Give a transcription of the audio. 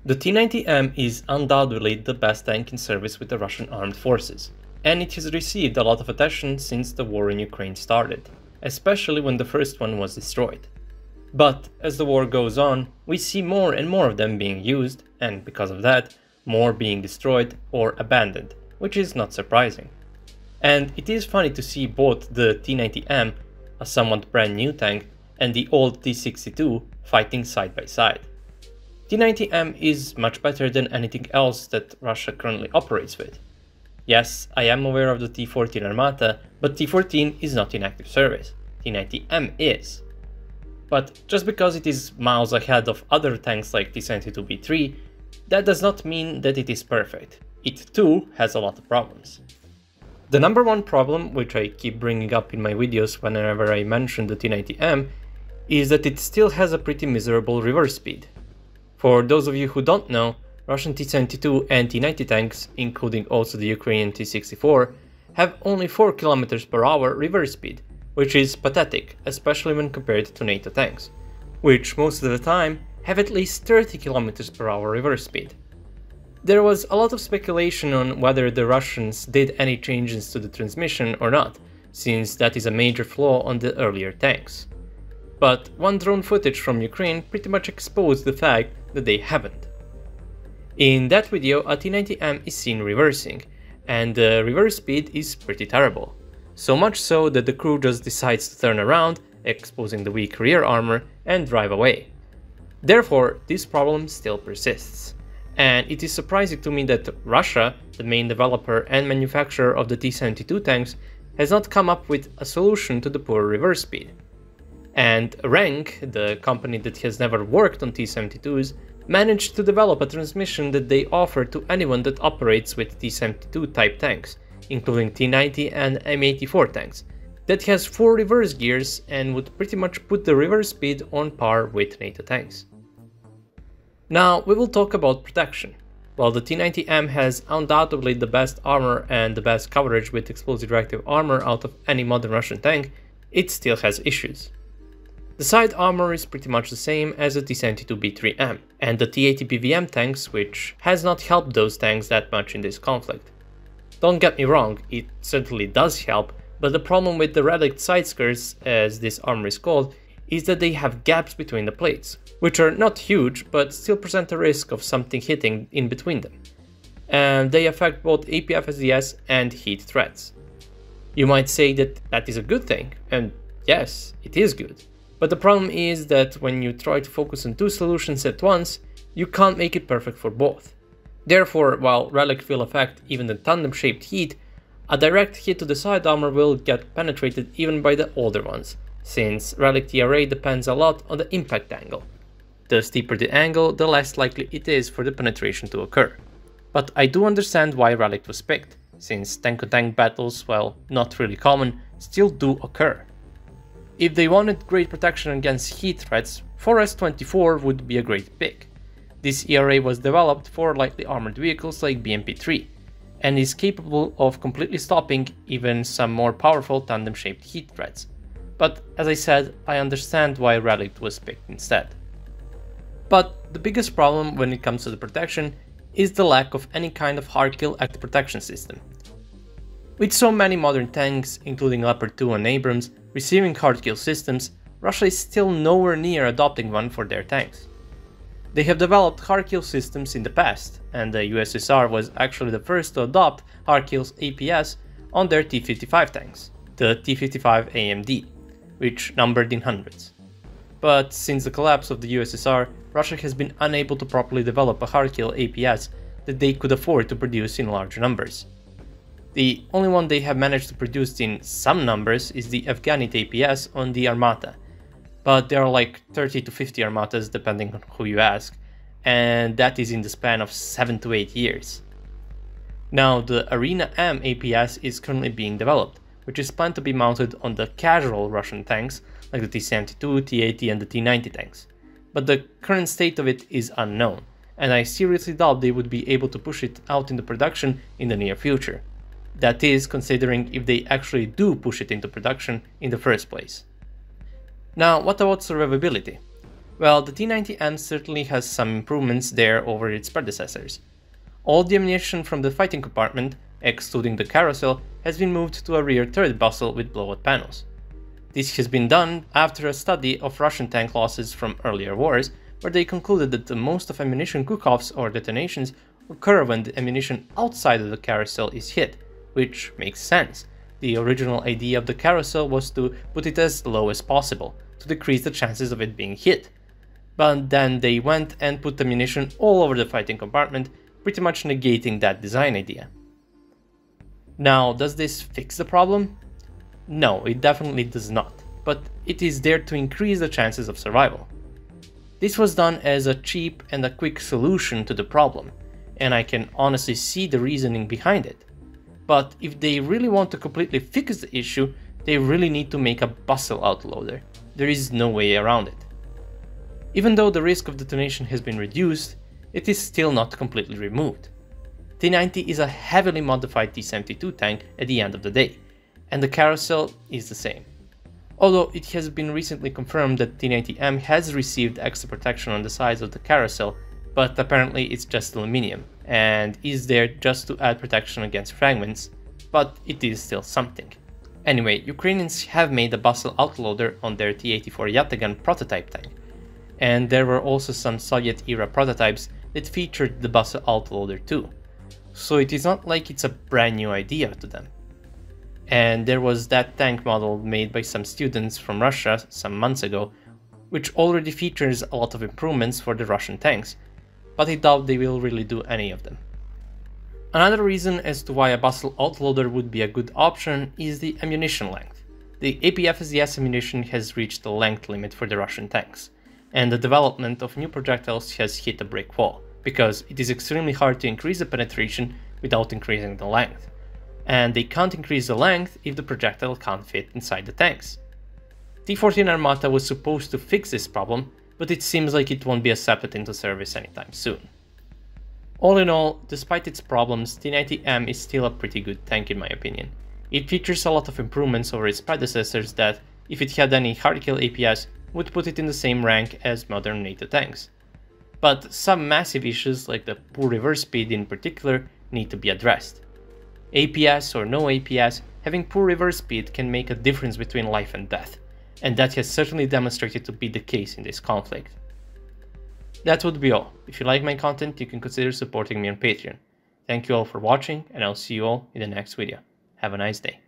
The T-90M is undoubtedly the best tank in service with the Russian armed forces, and it has received a lot of attention since the war in Ukraine started, especially when the first one was destroyed. But as the war goes on, we see more and more of them being used, and because of that, more being destroyed or abandoned, which is not surprising. And it is funny to see both the T-90M, a somewhat brand new tank, and the old T-62 fighting side by side. T-90M is much better than anything else that Russia currently operates with. Yes, I am aware of the T-14 Armata, but T-14 is not in active service. T-90M is. But just because it is miles ahead of other tanks like T-72B3, that does not mean that it is perfect. It too has a lot of problems. The number one problem, which I keep bringing up in my videos whenever I mention the T-90M, is that it still has a pretty miserable reverse speed. For those of you who don't know, Russian T-72 and T-90 tanks, including also the Ukrainian T-64, have only 4 km per hour reverse speed, which is pathetic, especially when compared to NATO tanks, which most of the time have at least 30 km per hour reverse speed. There was a lot of speculation on whether the Russians did any changes to the transmission or not, since that is a major flaw on the earlier tanks. But one drone footage from Ukraine pretty much exposed the fact that they haven't. In that video, a T-90M is seen reversing, and the reverse speed is pretty terrible. So much so that the crew just decides to turn around, exposing the weak rear armor, and drive away. Therefore, this problem still persists. And it is surprising to me that Russia, the main developer and manufacturer of the T-72 tanks, has not come up with a solution to the poor reverse speed. And Rank, the company that has never worked on T-72s, managed to develop a transmission that they offer to anyone that operates with T-72 type tanks, including T-90 and M84 tanks, that has 4 reverse gears and would pretty much put the reverse speed on par with NATO tanks. Now we will talk about protection. While the T-90M has undoubtedly the best armor and the best coverage with explosive reactive armor out of any modern Russian tank, it still has issues. The side armor is pretty much the same as the T-72B3M and the T-80 PVM tanks, which has not helped those tanks that much in this conflict. Don't get me wrong, it certainly does help, but the problem with the relic side skirts, as this armor is called, is that they have gaps between the plates, which are not huge but still present a risk of something hitting in between them. And they affect both APFSDS and heat threats. You might say that that is a good thing, and yes, it is good. But the problem is that when you try to focus on 2 solutions at once, you can't make it perfect for both. Therefore, while relic will affect even the tandem-shaped heat, a direct hit to the side armor will get penetrated even by the older ones, since relic TRA depends a lot on the impact angle. The steeper the angle, the less likely it is for the penetration to occur. But I do understand why relic was picked, since tank-on-tank battles, while not really common, still do occur. If they wanted great protection against heat threats, 4S24 would be a great pick. This ERA was developed for lightly armored vehicles like BMP-3, and is capable of completely stopping even some more powerful tandem-shaped heat threats. But as I said, I understand why Relic was picked instead. But the biggest problem when it comes to the protection is the lack of any kind of hard kill active protection system. With so many modern tanks, including Leopard 2 and Abrams, receiving hard kill systems, Russia is still nowhere near adopting one for their tanks. They have developed hard kill systems in the past, and the USSR was actually the first to adopt hard kills APS on their T-55 tanks, the T-55 AMD, which numbered in hundreds. But since the collapse of the USSR, Russia has been unable to properly develop a hard kill APS that they could afford to produce in large numbers. The only one they have managed to produce in some numbers is the Afghanit APS on the Armata, but there are like 30 to 50 Armatas depending on who you ask, and that is in the span of 7 to 8 years. Now the Arena M APS is currently being developed, which is planned to be mounted on the casual Russian tanks like the T-72, T-80 and the T-90 tanks, but the current state of it is unknown, and I seriously doubt they would be able to push it out into production in the near future. That is, considering if they actually do push it into production in the first place. Now, what about survivability? Well, the T-90M certainly has some improvements there over its predecessors. All the ammunition from the fighting compartment, excluding the carousel, has been moved to a rear turret bustle with blowout panels. This has been done after a study of Russian tank losses from earlier wars, where they concluded that the most of ammunition cook-offs or detonations occur when the ammunition outside of the carousel is hit, which makes sense. The original idea of the carousel was to put it as low as possible, to decrease the chances of it being hit. But then they went and put ammunition all over the fighting compartment, pretty much negating that design idea. Now, does this fix the problem? No, it definitely does not, but it is there to increase the chances of survival. This was done as a cheap and a quick solution to the problem, and I can honestly see the reasoning behind it. But if they really want to completely fix the issue, they really need to make a bustle autoloader. There is no way around it. Even though the risk of detonation has been reduced, it is still not completely removed. T-90 is a heavily modified T-72 tank at the end of the day, and the carousel is the same. Although it has been recently confirmed that T-90M has received extra protection on the sides of the carousel, but apparently it's just aluminium, and is there just to add protection against fragments, but it is still something. Anyway, Ukrainians have made a bustle autoloader on their T-84 Yatagan prototype tank, and there were also some Soviet-era prototypes that featured the bustle autoloader too, so it is not like it's a brand new idea to them. And there was that tank model made by some students from Russia some months ago, which already features a lot of improvements for the Russian tanks, but I doubt they will really do any of them. Another reason as to why a bustle autoloader would be a good option is the ammunition length. The APFSDS ammunition has reached the length limit for the Russian tanks, and the development of new projectiles has hit a brick wall, because it is extremely hard to increase the penetration without increasing the length. And they can't increase the length if the projectile can't fit inside the tanks. T-14 Armata was supposed to fix this problem, but it seems like it won't be accepted into service anytime soon. All in all, despite its problems, T-90M is still a pretty good tank in my opinion. It features a lot of improvements over its predecessors that, if it had any hardkill APS, would put it in the same rank as modern NATO tanks. But some massive issues, like the poor reverse speed in particular, need to be addressed. APS or no APS, having poor reverse speed can make a difference between life and death, and that has certainly demonstrated to be the case in this conflict. That would be all. If you like my content, you can consider supporting me on Patreon. Thank you all for watching, and I'll see you all in the next video. Have a nice day.